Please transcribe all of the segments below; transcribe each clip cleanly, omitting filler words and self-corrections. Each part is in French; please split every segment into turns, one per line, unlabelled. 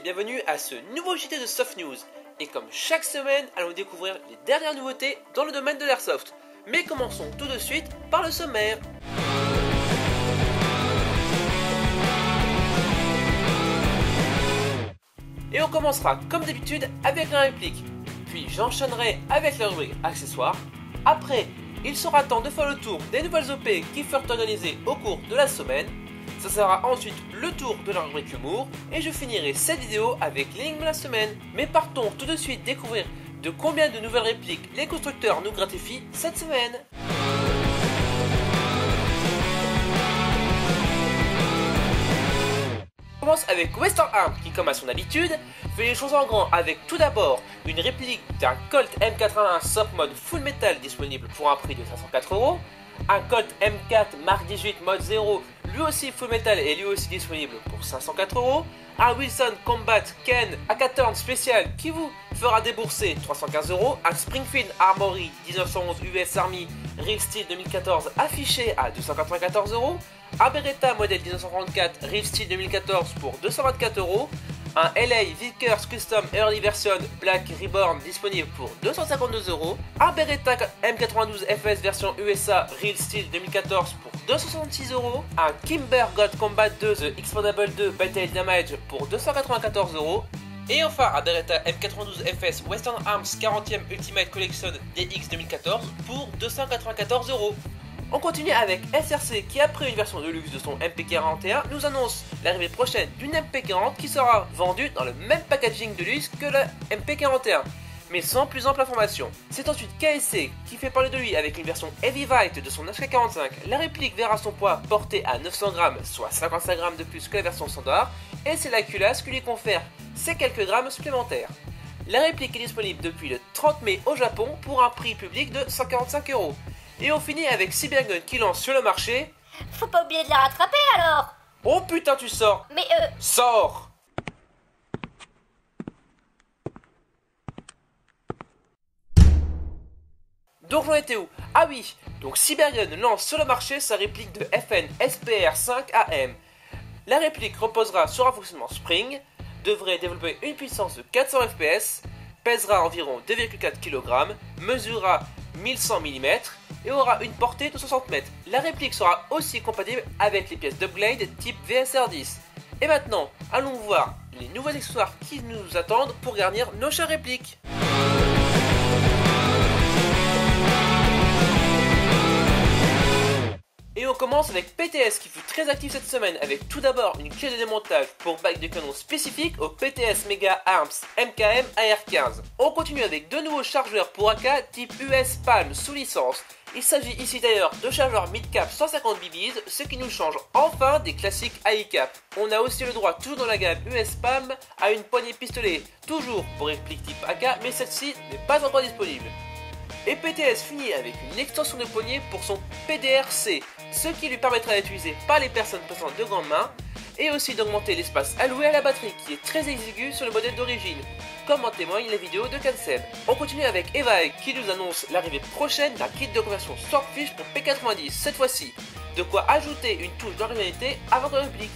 et bienvenue à ce nouveau JT de Soft News. Et comme chaque semaine, allons découvrir les dernières nouveautés dans le domaine de l'airsoft. Mais commençons tout de suite par le sommaire. Et on commencera comme d'habitude avec la réplique. Puis j'enchaînerai avec la rubrique accessoires. Après, il sera temps de faire le tour des nouvelles OP qui furent organisées au cours de la semaine. Ça sera ensuite le tour de la rubrique humour et je finirai cette vidéo avec l'énigme de la semaine. Mais partons tout de suite découvrir de combien de nouvelles répliques les constructeurs nous gratifient cette semaine. On commence avec Western Arms qui, comme à son habitude, fait les choses en grand avec tout d'abord une réplique d'un Colt M81 Soft Mode Full Metal disponible pour un prix de 504€, un Colt M4 Mark 18 Mode 0 lui aussi Full Metal et lui aussi disponible pour 504€, un Wilson Combat Ken AK-Turn spécial qui vous fera débourser 315€, un Springfield Armory 1911 US Army Real Steel 2014 affiché à 294€, un Beretta modèle 1934 Real Steel 2014 pour 224€, un LA Vickers Custom Early Version Black Reborn disponible pour 252€, un Beretta M92 FS version USA Real Steel 2014 pour 266€, un Kimber God Combat 2 The Expandable 2 Battle Damage pour 294€, et enfin un Beretta M92 FS Western Arms 40e Ultimate Collection DX 2014 pour 294€. On continue avec SRC qui, après une version de luxe de son MP41, nous annonce l'arrivée prochaine d'une MP40 qui sera vendue dans le même packaging de luxe que la MP41, mais sans plus ample information. C'est ensuite KSC qui fait parler de lui avec une version Heavyweight de son HK45. La réplique verra son poids porté à 900 grammes, soit 55 grammes de plus que la version standard, et c'est la culasse qui lui confère ces quelques grammes supplémentaires. La réplique est disponible depuis le 30 mai au Japon pour un prix public de 145€. Et on finit avec Cybergun qui lance sur le marché...
Faut pas oublier de la rattraper alors.
Oh putain tu sors.
Mais
Sors. Donc j'en étais où? Ah oui, donc Cybergun lance sur le marché sa réplique de FN SPR5 AM. La réplique reposera sur un fonctionnement Spring, devrait développer une puissance de 400 fps, pèsera environ 2,4 kg, mesurera 1100 mm et aura une portée de 60 mètres. La réplique sera aussi compatible avec les pièces d'upgrade type VSR10. Et maintenant, allons voir les nouveaux accessoires qui nous attendent pour garnir nos chères répliques. Et on commence avec PTS qui fut très actif cette semaine avec tout d'abord une clé de démontage pour bague de canon spécifique au PTS Mega Arms MKM AR15. On continue avec deux nouveaux chargeurs pour AK type US Palm sous licence. Il s'agit ici d'ailleurs de chargeurs mid-cap 150 BBs, ce qui nous change enfin des classiques high-cap. On a aussi le droit, toujours dans la gamme US Palm, à une poignée pistolet, toujours pour réplique type AK, mais celle-ci n'est pas encore disponible. Et PTS finit avec une extension de poignée pour son PDR-C, ce qui lui permettra d'être utilisé par les personnes possédant de grandes mains, et aussi d'augmenter l'espace alloué à la batterie qui est très exigu sur le modèle d'origine, comme en témoigne la vidéo de Canseb. On continue avec Evaeg qui nous annonce l'arrivée prochaine d'un kit de conversion Swordfish pour P90 cette fois-ci, de quoi ajouter une touche d'originalité à votre réplique.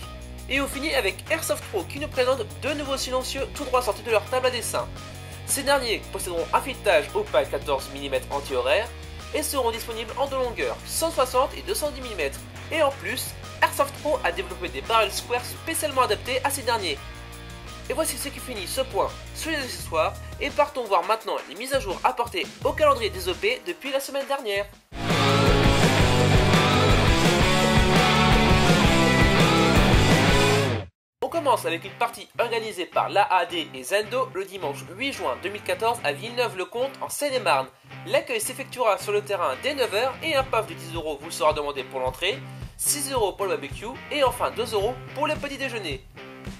Et on finit avec Airsoft Pro qui nous présente deux nouveaux silencieux tout droit sortis de leur table à dessin. Ces derniers posséderont un filetage Opal 14 mm anti-horaire et seront disponibles en deux longueurs, 160 et 210 mm. Et en plus, Airsoft Pro a développé des barrels squares spécialement adaptés à ces derniers. Et voici ce qui finit ce point sur les accessoires, et partons voir maintenant les mises à jour apportées au calendrier des OP depuis la semaine dernière. On commence avec une partie organisée par l'AAD et Zendo le dimanche 8 juin 2014 à Villeneuve-le-Comte en Seine-et-Marne. L'accueil s'effectuera sur le terrain dès 9h et un PAF de 10€ vous sera demandé pour l'entrée, 6€ pour le barbecue et enfin 2€ pour le petit déjeuner.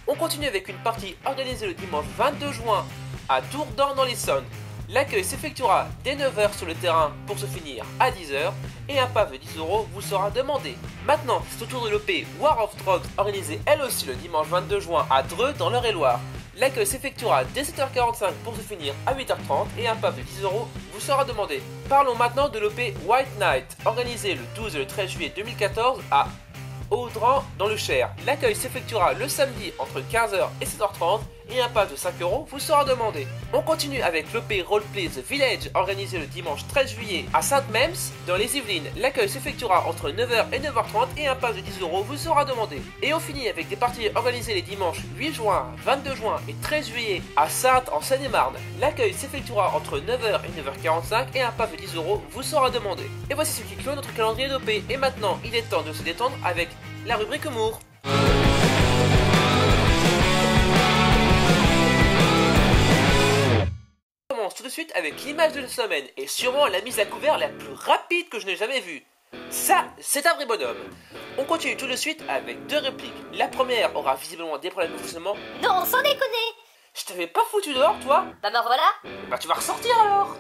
On continue avec une partie organisée le dimanche 22 juin à Dourdan dans l'Essonne. L'accueil s'effectuera dès 9h sur le terrain pour se finir à 10h et un PAF de 10€ vous sera demandé. Maintenant, c'est au tour de l'OP War of Drugs organisée elle aussi le dimanche 22 juin à Dreux dans l'Eure-et-Loire. L'accueil s'effectuera dès 7h45 pour se finir à 8h30 et un PAF de 10€ vous sera demandé. Parlons maintenant de l'OP White Night organisée le 12 et le 13 juillet 2014 à Audran dans le Cher. L'accueil s'effectuera le samedi entre 15h et 16h30 et un pass de 5 € vous sera demandé. On continue avec l'EP Roleplay The Village organisé le dimanche 13 juillet à Sainte-Mems dans les Yvelines. L'accueil s'effectuera entre 9h et 9h30 et un pass de 10 € vous sera demandé. Et on finit avec des parties organisées les dimanches 8 juin, 22 juin et 13 juillet à Saintes en Seine-et-Marne. L'accueil s'effectuera entre 9h et 9h45 et un pass de 10 € vous sera demandé. Et voici ce qui clôt notre calendrier d'OP. Et maintenant, il est temps de se détendre avec la rubrique humour. On commence tout de suite avec l'image de la semaine et sûrement la mise à couvert la plus rapide que je n'ai jamais vue. Ça, c'est un vrai bonhomme. On continue tout de suite avec deux répliques. La première aura visiblement des problèmes de fonctionnement.
Non, sans déconner.
Je t'avais pas foutu dehors, toi?
Bah voilà.
Bah tu vas ressortir alors.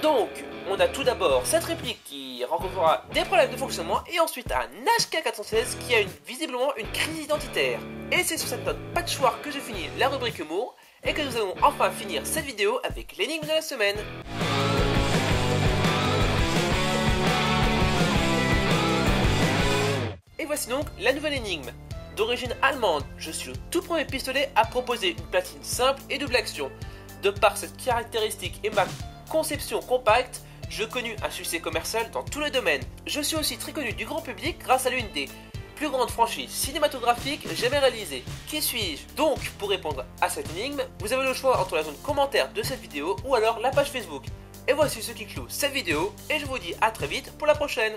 Donc, on a tout d'abord cette réplique qui rencontrera des problèmes de fonctionnement et ensuite un HK416 qui a visiblement une crise identitaire. Et c'est sur cette note patchwork que je finis la rubrique humour et que nous allons enfin finir cette vidéo avec l'énigme de la semaine. Et voici donc la nouvelle énigme. D'origine allemande, je suis le tout premier pistolet à proposer une platine simple et double action. De par cette caractéristique et ma conception compacte, je connus un succès commercial dans tous les domaines. Je suis aussi très connu du grand public grâce à l'une des plus grandes franchises cinématographiques jamais réalisées. Qui suis-je? Donc, pour répondre à cette énigme, vous avez le choix entre la zone commentaire de cette vidéo ou alors la page Facebook. Et voici ce qui clôt cette vidéo et je vous dis à très vite pour la prochaine.